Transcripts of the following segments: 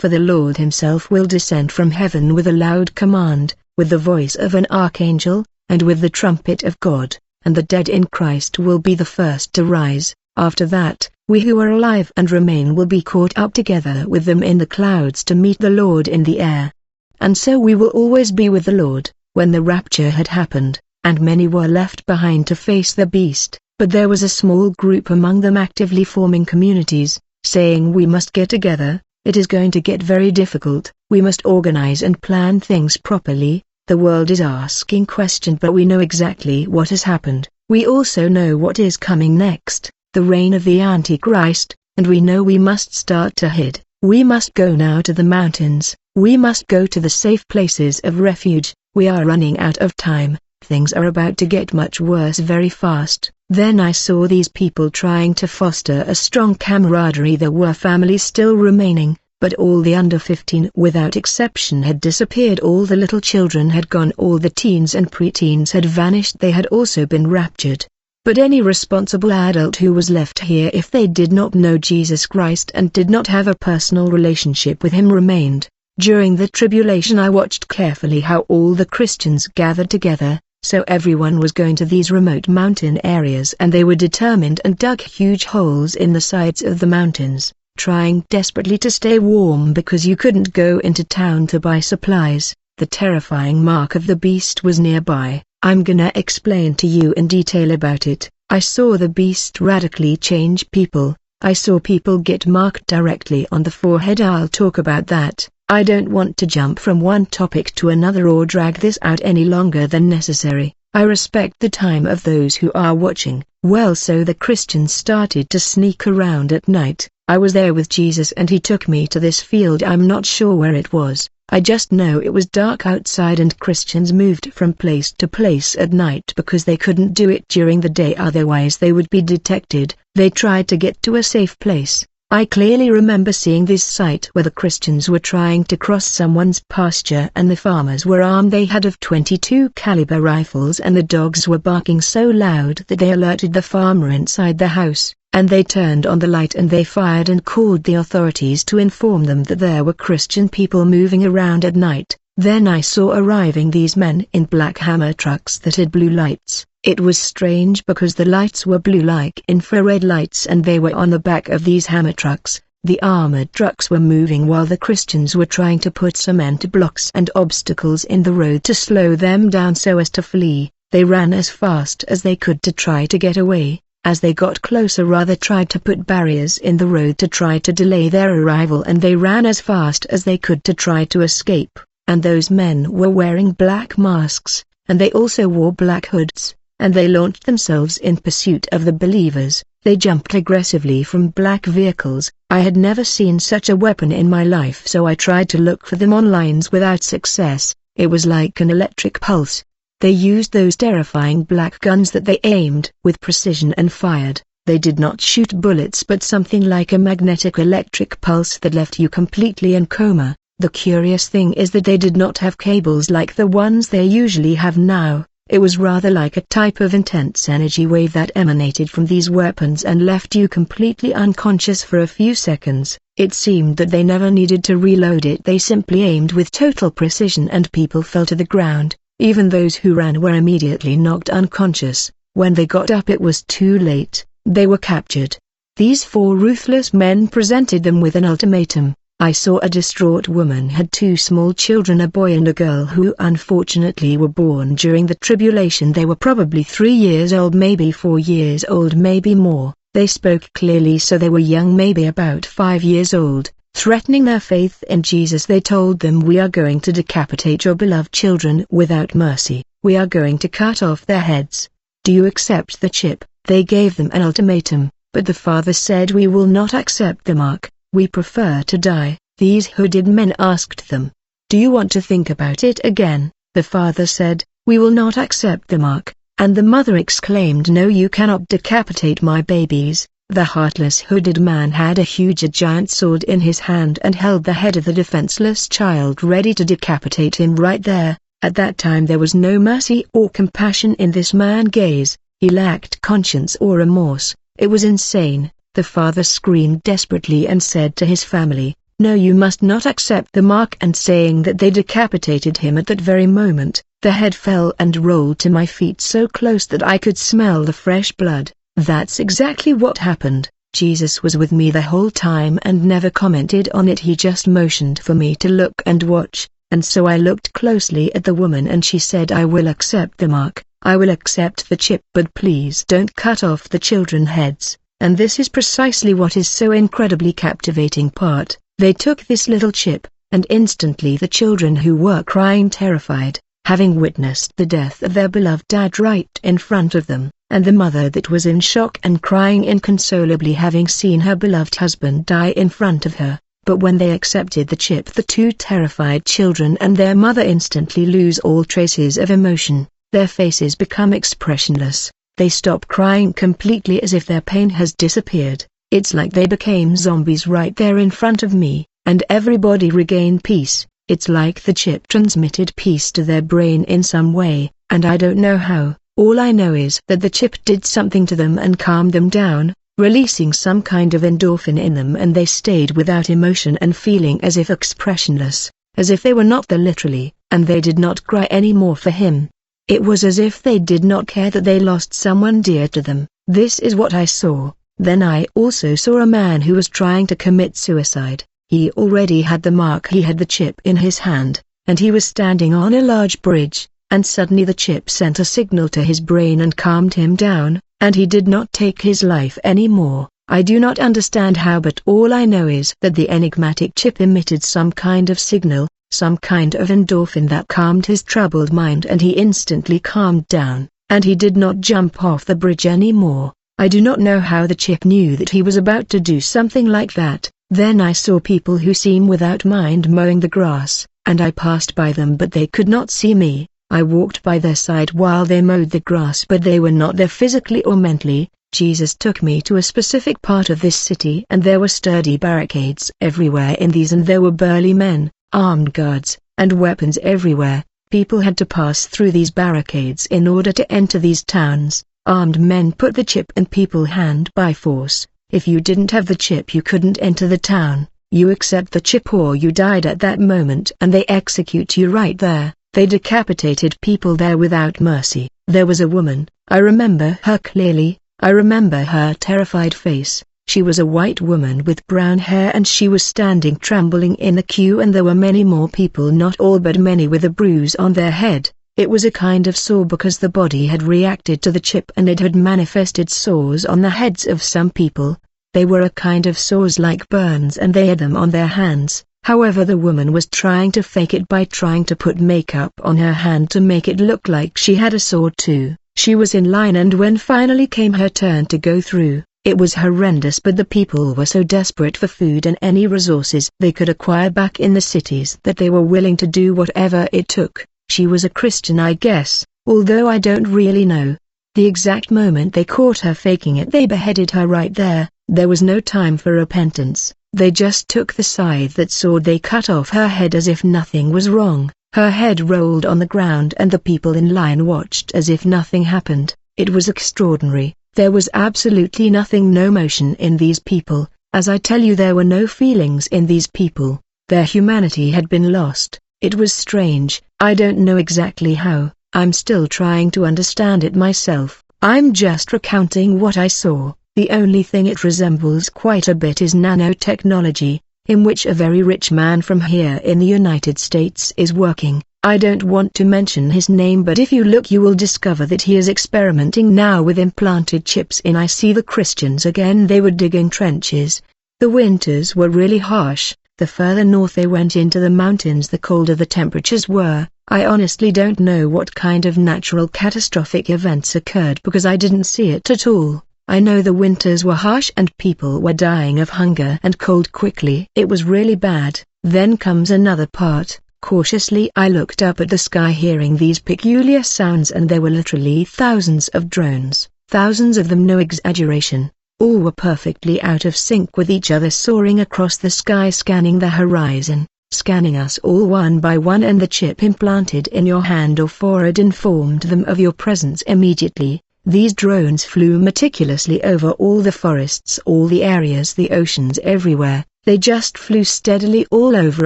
For the Lord himself will descend from heaven with a loud command, with the voice of an archangel, and with the trumpet of God, and the dead in Christ will be the first to rise. After that, we who are alive and remain will be caught up together with them in the clouds to meet the Lord in the air. And so we will always be with the Lord. When the rapture had happened, and many were left behind to face the beast, but there was a small group among them actively forming communities, saying we must get together, it is going to get very difficult, we must organize and plan things properly. The world is asking questions, but we know exactly what has happened. We also know what is coming next, the reign of the Antichrist, and we know we must start to hide. We must go now to the mountains, we must go to the safe places of refuge. We are running out of time, things are about to get much worse very fast. Then I saw these people trying to foster a strong camaraderie. There were families still remaining, but all the under 15 without exception had disappeared. All the little children had gone, all the teens and preteens had vanished. They had also been raptured. But any responsible adult who was left here, if they did not know Jesus Christ and did not have a personal relationship with him, remained. During the tribulation I watched carefully how all the Christians gathered together, so everyone was going to these remote mountain areas, and they were determined and dug huge holes in the sides of the mountains, trying desperately to stay warm because you couldn't go into town to buy supplies. The terrifying mark of the beast was nearby. I'm gonna explain to you in detail about it. I saw the beast radically change people. I saw people get marked directly on the forehead. I'll talk about that. I don't want to jump from one topic to another or drag this out any longer than necessary. I respect the time of those who are watching. Well, so the Christians started to sneak around at night. I was there with Jesus and he took me to this field. I'm not sure where it was. I just know it was dark outside, and Christians moved from place to place at night because they couldn't do it during the day, otherwise they would be detected. They tried to get to a safe place. I clearly remember seeing this sight where the Christians were trying to cross someone's pasture and the farmers were armed. They had of .22 caliber rifles and the dogs were barking so loud that they alerted the farmer inside the house, and they turned on the light and they fired and called the authorities to inform them that there were Christian people moving around at night. Then I saw arriving these men in black hammer trucks that had blue lights. It was strange because the lights were blue like infrared lights and they were on the back of these hammer trucks. The armored trucks were moving while the Christians were trying to put cement blocks and obstacles in the road to slow them down so as to flee. They ran as fast as they could to try to get away. As they got closer, rather tried to put barriers in the road to try to delay their arrival, and they ran as fast as they could to try to escape. And those men were wearing black masks, and they also wore black hoods, and they launched themselves in pursuit of the believers. They jumped aggressively from black vehicles. I had never seen such a weapon in my life, so I tried to look for them online without success. It was like an electric pulse. They used those terrifying black guns that they aimed with precision and fired. They did not shoot bullets but something like a magnetic electric pulse that left you completely in coma. The curious thing is that they did not have cables like the ones they usually have now. It was rather like a type of intense energy wave that emanated from these weapons and left you completely unconscious for a few seconds. It seemed that they never needed to reload it. They simply aimed with total precision and people fell to the ground. Even those who ran were immediately knocked unconscious. When they got up it was too late. They were captured. These four ruthless men presented them with an ultimatum. I saw a distraught woman had two small children, a boy and a girl, who unfortunately were born during the tribulation. They were probably 3 years old, maybe 4 years old, maybe more. They spoke clearly, so they were young, maybe about 5 years old. Threatening their faith in Jesus, they told them, "We are going to decapitate your beloved children without mercy. We are going to cut off their heads. Do you accept the chip?" They gave them an ultimatum, but the father said, "We will not accept the mark. We prefer to die." These hooded men asked them, "Do you want to think about it again?" The father said, "We will not accept the mark." And the mother exclaimed, "No, you cannot decapitate my babies." The heartless hooded man had a giant sword in his hand and held the head of the defenseless child ready to decapitate him right there. At that time there was no mercy or compassion in this man's gaze. He lacked conscience or remorse. It was insane. The father screamed desperately and said to his family, "No, you must not accept the mark," and saying that they decapitated him at that very moment. The head fell and rolled to my feet so close that I could smell the fresh blood. That's exactly what happened. Jesus was with me the whole time and never commented on it. He just motioned for me to look and watch, and so I looked closely at the woman and she said, "I will accept the mark, I will accept the chip, but please don't cut off the children's heads." And this is precisely what is so incredibly captivating part. They took this little chip, and instantly the children who were crying terrified, having witnessed the death of their beloved dad right in front of them, and the mother that was in shock and crying inconsolably having seen her beloved husband die in front of her. But when they accepted the chip, the two terrified children and their mother instantly lose all traces of emotion. Their faces become expressionless. They stop crying completely as if their pain has disappeared. It's like they became zombies right there in front of me, and everybody regained peace. It's like the chip transmitted peace to their brain in some way, and I don't know how. All I know is that the chip did something to them and calmed them down, releasing some kind of endorphin in them, and they stayed without emotion and feeling as if expressionless, as if they were not there literally, and they did not cry anymore for him. It was as if they did not care that they lost someone dear to them. This is what I saw. Then I also saw a man who was trying to commit suicide. He already had the mark, he had the chip in his hand, and he was standing on a large bridge, and suddenly the chip sent a signal to his brain and calmed him down, and he did not take his life anymore. I do not understand how, but all I know is that the enigmatic chip emitted some kind of signal, some kind of endorphin that calmed his troubled mind, and he instantly calmed down, and he did not jump off the bridge anymore. I do not know how the chip knew that he was about to do something like that. Then I saw people who seem without mind mowing the grass, and I passed by them but they could not see me. I walked by their side while they mowed the grass, but they were not there physically or mentally. Jesus took me to a specific part of this city, and there were sturdy barricades everywhere in these, and there were burly men, armed guards, and weapons everywhere. People had to pass through these barricades in order to enter these towns. Armed men put the chip in people's hand by force. If you didn't have the chip, you couldn't enter the town. You accept the chip or you died at that moment, and they execute you right there. They decapitated people there without mercy. There was a woman, I remember her clearly. I remember her terrified face. She was a white woman with brown hair, and she was standing trembling in the queue, and there were many more people, not all but many, with a bruise on their head. It was a kind of sore because the body had reacted to the chip and it had manifested sores on the heads of some people. They were a kind of sores like burns, and they had them on their hands. However, the woman was trying to fake it by trying to put makeup on her hand to make it look like she had a sore too. She was in line, and when finally came her turn to go through, it was horrendous, but the people were so desperate for food and any resources they could acquire back in the cities that they were willing to do whatever it took. She was a Christian, I guess, although I don't really know. The exact moment they caught her faking it, they beheaded her right there. There was no time for repentance. They just took the scythe that sword, they cut off her head as if nothing was wrong. Her head rolled on the ground, and the people in line watched as if nothing happened. It was extraordinary. There was absolutely nothing, no emotion in these people. As I tell you, there were no feelings in these people. Their humanity had been lost. It was strange. I don't know exactly how. I'm still trying to understand it myself. I'm just recounting what I saw. The only thing it resembles quite a bit is nanotechnology, in which a very rich man from here in the United States is working. I don't want to mention his name, but if you look you will discover that he is experimenting now with implanted chips in. I see the Christians again. They were digging trenches. The winters were really harsh. The further north they went into the mountains, the colder the temperatures were. I honestly don't know what kind of natural catastrophic events occurred because I didn't see it at all. I know the winters were harsh and people were dying of hunger and cold quickly. It was really bad. Then comes another part. Cautiously I looked up at the sky, hearing these peculiar sounds, and there were literally thousands of drones. Thousands of them, no exaggeration. All were perfectly out of sync with each other, soaring across the sky, scanning the horizon, scanning us all one by one, and the chip implanted in your hand or forehead informed them of your presence immediately. These drones flew meticulously over all the forests, all the areas, the oceans, everywhere. They just flew steadily all over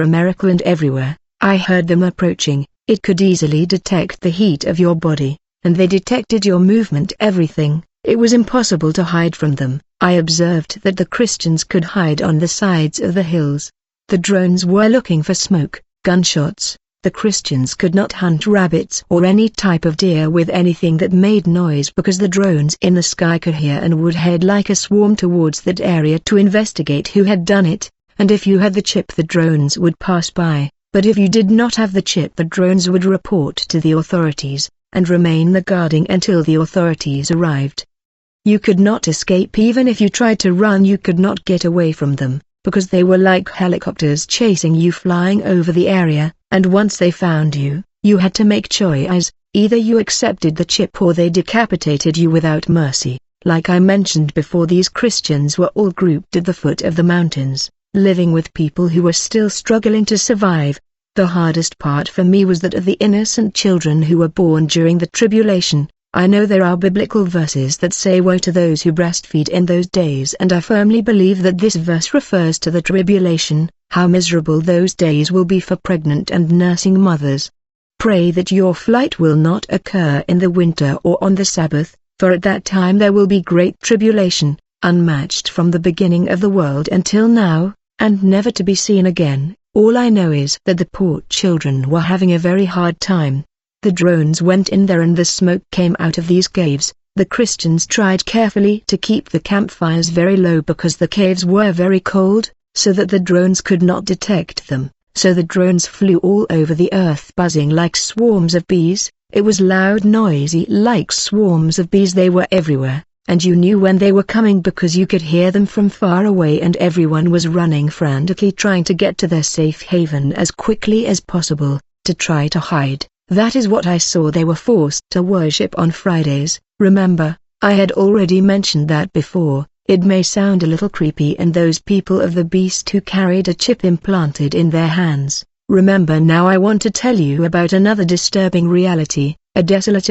America and everywhere. I heard them approaching. It could easily detect the heat of your body, and they detected your movement, everything. It was impossible to hide from them. I observed that the Christians could hide on the sides of the hills. The drones were looking for smoke, gunshots. The Christians could not hunt rabbits or any type of deer with anything that made noise because the drones in the sky could hear and would head like a swarm towards that area to investigate who had done it, and if you had the chip the drones would pass by, but if you did not have the chip the drones would report to the authorities, and remain there guarding until the authorities arrived. You could not escape. Even if you tried to run you could not get away from them, because they were like helicopters chasing you flying over the area, and once they found you, you had to make choice. Either you accepted the chip or they decapitated you without mercy. Like I mentioned before, these Christians were all grouped at the foot of the mountains, living with people who were still struggling to survive. The hardest part for me was that of the innocent children who were born during the tribulation. I know there are biblical verses that say woe to those who breastfeed in those days, and I firmly believe that this verse refers to the tribulation. How miserable those days will be for pregnant and nursing mothers. Pray that your flight will not occur in the winter or on the Sabbath, for at that time there will be great tribulation, unmatched from the beginning of the world until now, and never to be seen again. All I know is that the poor children were having a very hard time. The drones went in there and the smoke came out of these caves. The Christians tried carefully to keep the campfires very low because the caves were very cold, so that the drones could not detect them. So the drones flew all over the earth buzzing like swarms of bees. It was loud, noisy like swarms of bees. They were everywhere, and you knew when they were coming because you could hear them from far away, and everyone was running frantically trying to get to their safe haven as quickly as possible, to try to hide. That is what I saw. They were forced to worship on Fridays. Remember, I had already mentioned that before. It may sound a little creepy, and those people of the beast who carried a chip implanted in their hands. Remember now, I want to tell you about another disturbing reality, a desolate